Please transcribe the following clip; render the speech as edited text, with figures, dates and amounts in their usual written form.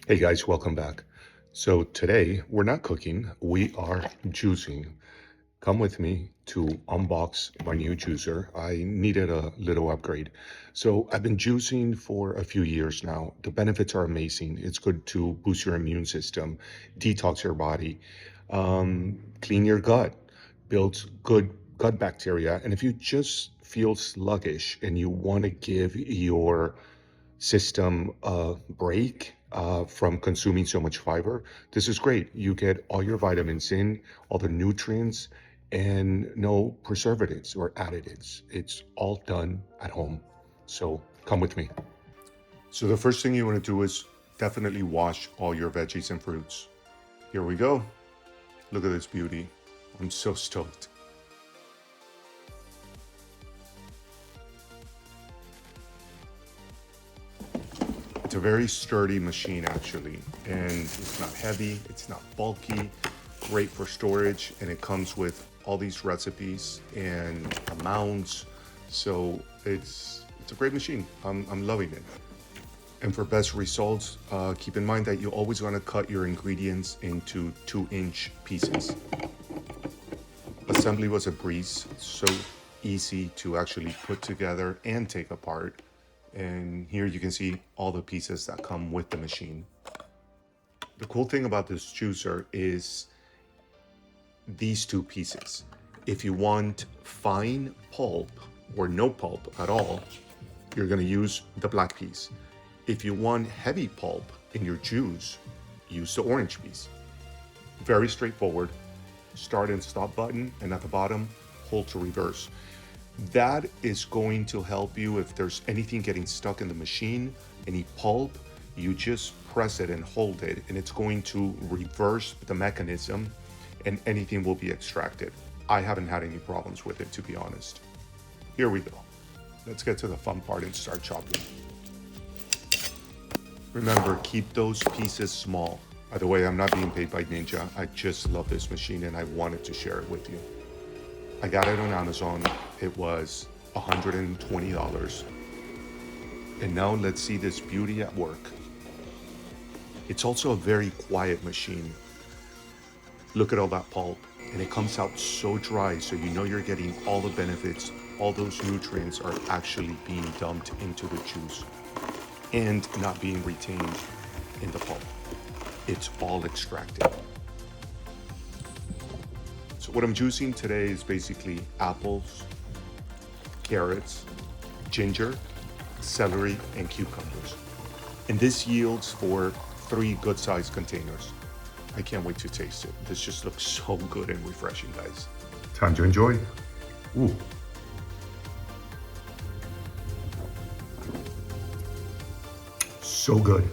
Hey guys, welcome back. So today we're not cooking, we are juicing. Come with me to unbox my new juicer. I needed a little upgrade. So I've been juicing for a few years now. The benefits are amazing. It's good to boost your immune system, detox your body, clean your gut, builds good gut bacteria. And if you just feel sluggish and you want to give your system break from consuming so much fiber, this is great. You get all your vitamins in, all the nutrients, and no preservatives or additives. It's all done at home. So come with me. So the first thing you want to do is definitely wash all your veggies and fruits. Here we go. Look at this beauty. I'm so stoked. It's a very sturdy machine actually, and it's not heavy, it's not bulky, great for storage, and it comes with all these recipes and amounts. So it's a great machine. I'm loving it. And for best results, keep in mind that you always want to cut your ingredients into 2-inch pieces. Assembly was a breeze, so easy to actually put together and take apart. And here you can see all the pieces that come with the machine. The cool thing about this juicer is these two pieces. If you want fine pulp or no pulp at all, you're going to use the black piece. If you want heavy pulp in your juice, use the orange piece. Very straightforward. Start and stop button, and at the bottom, hold to reverse. That is going to help you if there's anything getting stuck in the machine, any pulp, you just press it and hold it, and it's going to reverse the mechanism and anything will be extracted. I haven't had any problems with it, to be honest. Here we go. Let's get to the fun part and start chopping. Remember, keep those pieces small. By the way, I'm not being paid by Ninja. I just love this machine and I wanted to share it with you. I got it on Amazon. It was $120. And now let's see this beauty at work. It's also a very quiet machine. Look at all that pulp. And it comes out so dry, so you know you're getting all the benefits. All those nutrients are actually being dumped into the juice and not being retained in the pulp. It's all extracted. So what I'm juicing today is basically apples, carrots, ginger, celery, and cucumbers. And this yields for 3 good-sized containers. I can't wait to taste it. This just looks so good and refreshing, guys. Time to enjoy. Ooh. So good.